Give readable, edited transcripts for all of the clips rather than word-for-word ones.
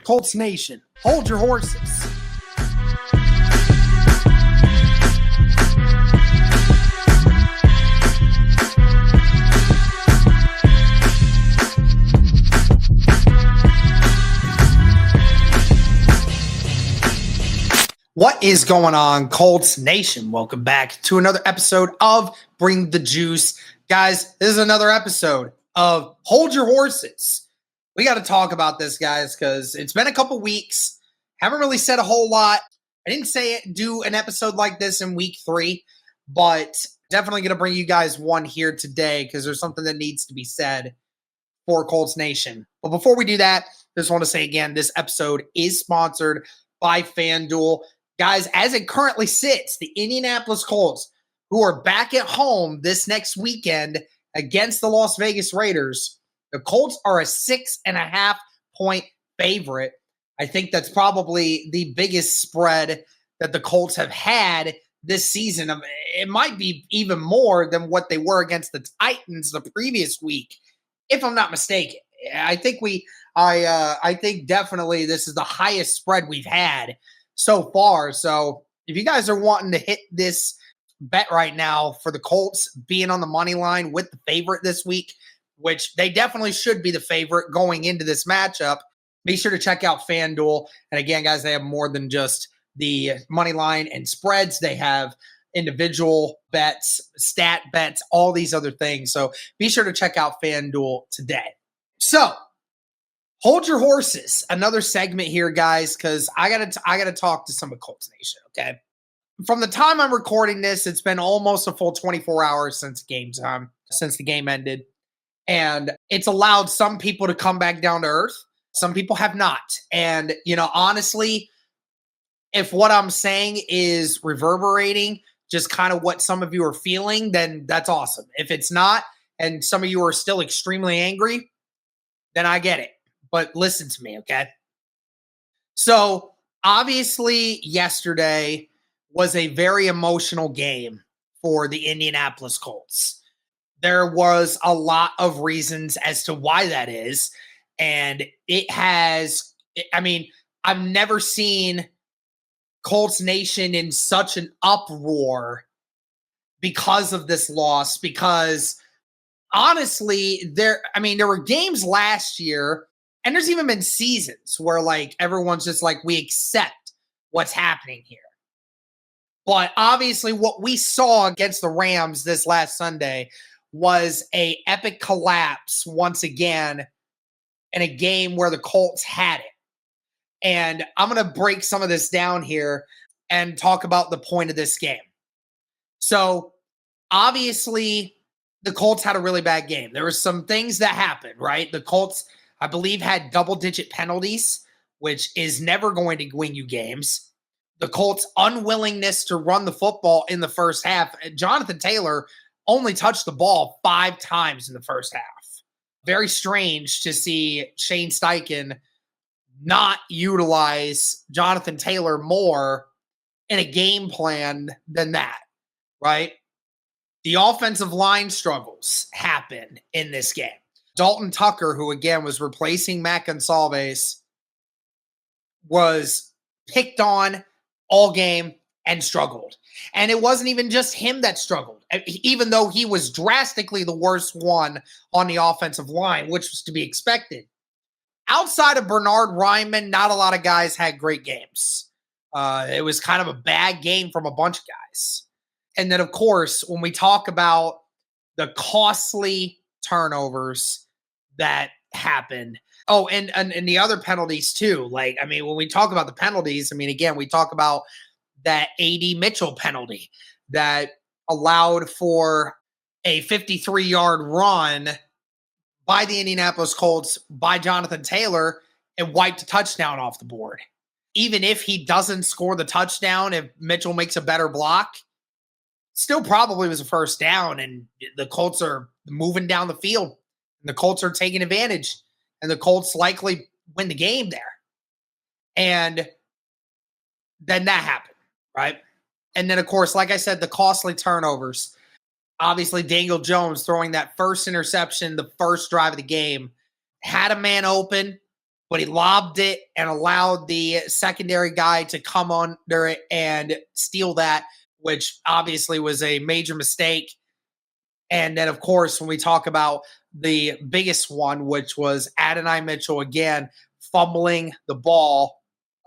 Colts Nation, hold your horses. What is going on, Colts Nation? Welcome back to another episode of Bring the Juice. Guys, this is another episode of Hold Your Horses. We got to talk about this, guys, because it's been a couple weeks. Haven't really said a whole lot. I didn't do an episode like this in week 3, but definitely going to bring you guys one here today because there's something that needs to be said for Colts Nation. But before we do that, just want to say again, this episode is sponsored by FanDuel. Guys, as it currently sits, the Indianapolis Colts, who are back at home this next weekend against the Las Vegas Raiders, the Colts are a 6.5 point favorite. I think that's probably the biggest spread that the Colts have had this season. It might be even more than what they were against the Titans the previous week, if I'm not mistaken. I think definitely this is the highest spread we've had so far. So if you guys are wanting to hit this bet right now for the Colts being on the money line with the favorite this week, which they definitely should be the favorite going into this matchup, be sure to check out FanDuel. And again, guys, they have more than just the money line and spreads. They have individual bets, stat bets, all these other things. So be sure to check out FanDuel today. So hold your horses. Another segment here, guys, because I gotta talk to some of Colts Nation. Okay, from the time I'm recording this, it's been almost a full 24 hours since game time, since the game ended, and it's allowed some people to come back down to earth. Some people have not, and honestly, if what I'm saying is reverberating, just kind of what some of you are feeling, then that's awesome. If it's not, and some of you are still extremely angry, then I get it. But listen to me, okay? So, obviously, yesterday was a very emotional game for the Indianapolis Colts. There was a lot of reasons as to why that is. And I've never seen Colts Nation in such an uproar because of this loss. Because, honestly, there were games last year. And there's even been seasons where everyone's just we accept what's happening here. But obviously what we saw against the Rams this last Sunday was a epic collapse once again in a game where the Colts had it. And I'm going to break some of this down here and talk about the point of this game. So obviously the Colts had a really bad game. There were some things that happened, right? The Colts, I believe, had double-digit penalties, which is never going to win you games. The Colts' unwillingness to run the football in the first half. Jonathan Taylor only touched the ball 5 times in the first half. Very strange to see Shane Steichen not utilize Jonathan Taylor more in a game plan than that, right? The offensive line struggles happened in this game. Dalton Tucker, who again was replacing Matt Gonsalves, was picked on all game and struggled. And it wasn't even just him that struggled, even though he was drastically the worst one on the offensive line, which was to be expected. Outside of Bernard Ryman, not a lot of guys had great games. It was kind of a bad game from a bunch of guys. And then, of course, when we talk about the costly turnovers that happened. Oh, and the other penalties too. When we talk about the penalties, again, we talk about that A.D. Mitchell penalty that allowed for a 53-yard run by the Indianapolis Colts by Jonathan Taylor and wiped a touchdown off the board. Even if he doesn't score the touchdown, if Mitchell makes a better block, still probably was a first down, and the Colts are moving down the field. And the Colts are taking advantage, and the Colts likely win the game there. And then that happened, right? And then, of course, like I said, the costly turnovers. Obviously, Daniel Jones throwing that first interception, the first drive of the game, had a man open, but he lobbed it and allowed the secondary guy to come under it and steal that, which obviously was a major mistake. And then, of course, when we talk about the biggest one, which was Adonai Mitchell again fumbling the ball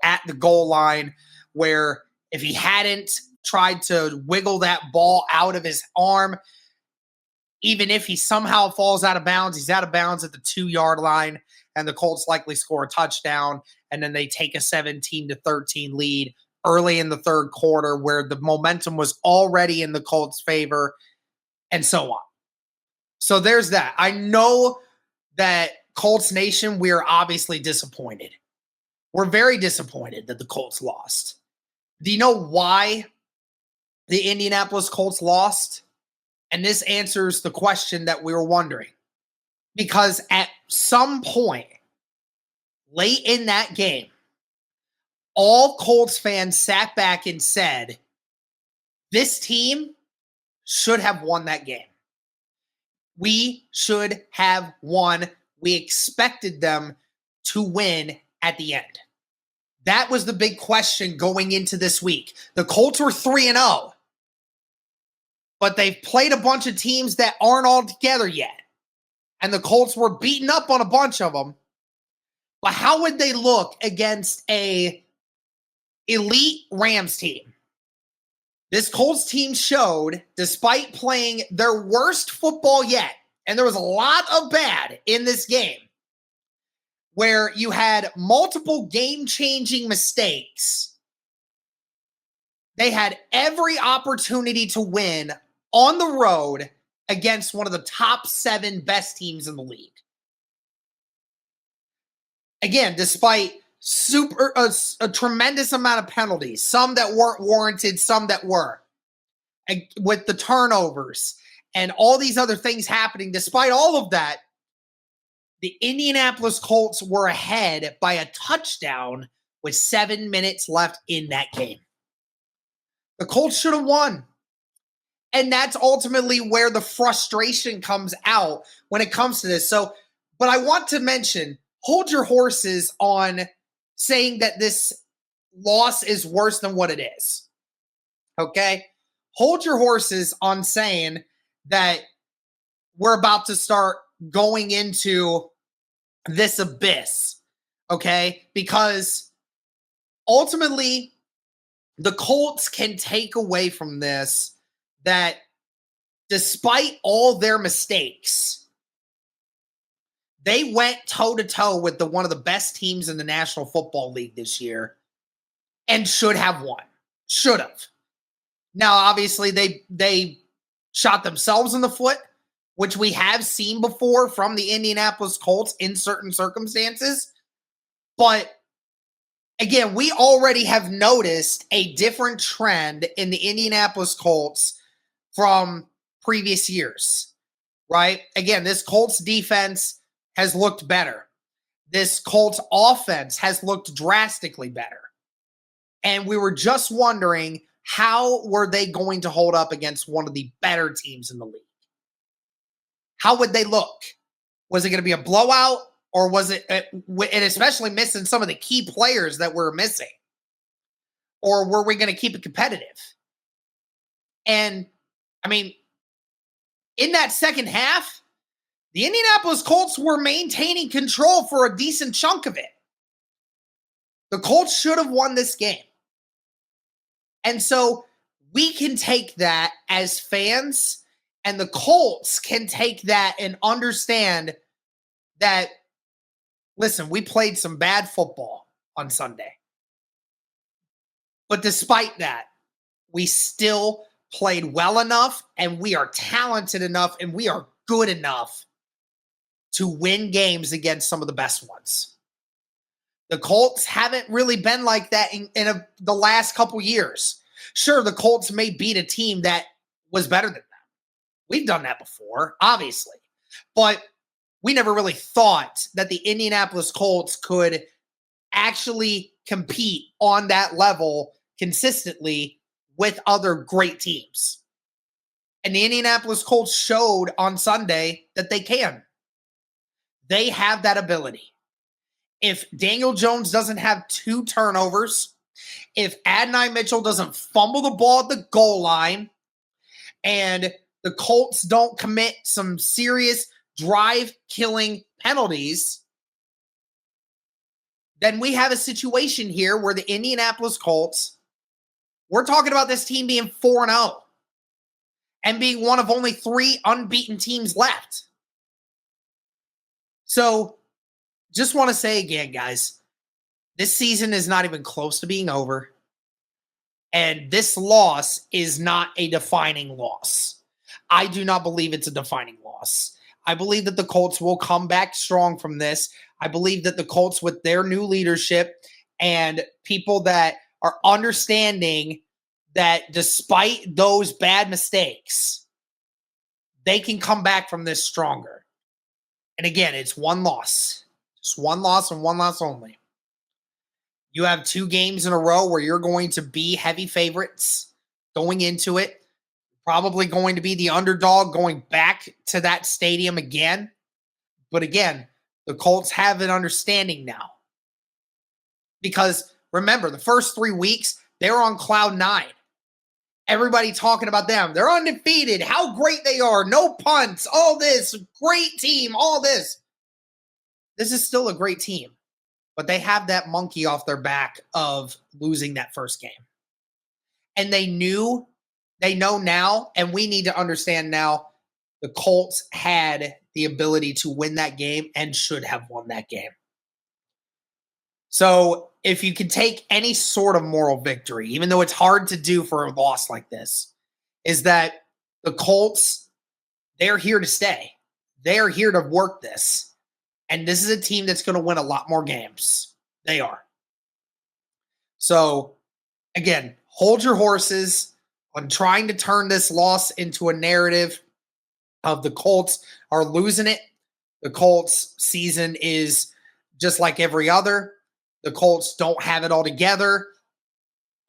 at the goal line, where if he hadn't tried to wiggle that ball out of his arm, even if he somehow falls out of bounds, he's out of bounds at the 2-yard line, and the Colts likely score a touchdown, and then they take a 17-13 lead early in the third quarter where the momentum was already in the Colts' favor, and so on. So there's that. I know that Colts Nation, we are obviously disappointed. We're very disappointed that the Colts lost. Do you know why the Indianapolis Colts lost? And this answers the question that we were wondering. Because at some point late in that game, all Colts fans sat back and said, this team should have won that game. We should have won. We expected them to win at the end. That was the big question going into this week. The Colts were 3-0, but they've played a bunch of teams that aren't all together yet. And the Colts were beaten up on a bunch of them. But how would they look against a elite Rams team? This Colts team showed, despite playing their worst football yet, and there was a lot of bad in this game, where you had multiple game-changing mistakes. They had every opportunity to win on the road against one of the top 7 best teams in the league. Again, despite a tremendous amount of penalties, some that weren't warranted, some that were, and with the turnovers and all these other things happening, despite all of that, the Indianapolis Colts were ahead by a touchdown with 7 minutes left in that game. The Colts should have won. And that's ultimately where the frustration comes out when it comes to this. So, but I want to mention, hold your horses on saying that this loss is worse than what it is. Okay? Hold your horses on saying that we're about to start going into this abyss. Okay? Because ultimately, the Colts can take away from this that despite all their mistakes, they went toe-to-toe with one of the best teams in the National Football League this year and should have won. Should have. Now, obviously, they shot themselves in the foot, which we have seen before from the Indianapolis Colts in certain circumstances. But again, we already have noticed a different trend in the Indianapolis Colts from previous years, right? Again, this Colts defense has looked better. This Colts offense has looked drastically better. And we were just wondering, how were they going to hold up against one of the better teams in the league? How would they look? Was it going to be a blowout, or was it, and especially missing some of the key players that we're missing? Or were we going to keep it competitive? And I mean, in that second half, the Indianapolis Colts were maintaining control for a decent chunk of it. The Colts should have won this game. And so we can take that as fans, and the Colts can take that and understand that, listen, we played some bad football on Sunday. But despite that, we still played well enough, and we are talented enough, and we are good enough to win games against some of the best ones. The Colts haven't really been like that in the last couple years. Sure, the Colts may beat a team that was better than them. We've done that before, obviously. But we never really thought that the Indianapolis Colts could actually compete on that level consistently with other great teams. And the Indianapolis Colts showed on Sunday that they can. They have that ability. if Daniel Jones doesn't have 2 turnovers, if Adonai Mitchell doesn't fumble the ball at the goal line, and the Colts don't commit some serious drive-killing penalties, then we have a situation here where the Indianapolis Colts, we're talking about this team being 4-0 and being one of only 3 unbeaten teams left. So, just want to say again, guys, this season is not even close to being over. And this loss is not a defining loss. I do not believe it's a defining loss. I believe that the Colts will come back strong from this. I believe that the Colts, with their new leadership and people that are understanding that despite those bad mistakes, they can come back from this stronger. And again, it's one loss. Just one loss and one loss only. You have 2 games in a row where you're going to be heavy favorites going into it. Probably going to be the underdog going back to that stadium again. But again, the Colts have an understanding now. Because remember, the first 3 weeks, they were on cloud 9. Everybody talking about them. They're undefeated. How great they are. No punts. All this. Great team. All this. This is still a great team. But they have that monkey off their back of losing that first game. And they know now, and we need to understand now, the Colts had the ability to win that game and should have won that game. So if you can take any sort of moral victory, even though it's hard to do for a loss like this, is that the Colts, they're here to stay. They're here to work this. And this is a team that's going to win a lot more games. They are. So, again, hold your horses on trying to turn this loss into a narrative of the Colts are losing it. The Colts season is just like every other. The Colts don't have it all together.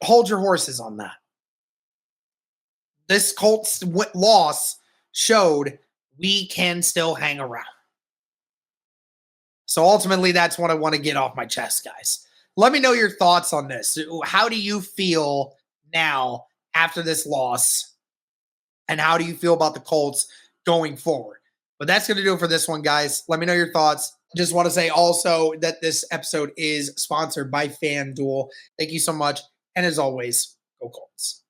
Hold your horses on that. This Colts loss showed we can still hang around. So ultimately, that's what I want to get off my chest, guys. Let me know your thoughts on this. How do you feel now after this loss? And how do you feel about the Colts going forward? But that's going to do it for this one, guys. Let me know your thoughts. Just want to say also that this episode is sponsored by FanDuel. Thank you so much. And as always, go Colts.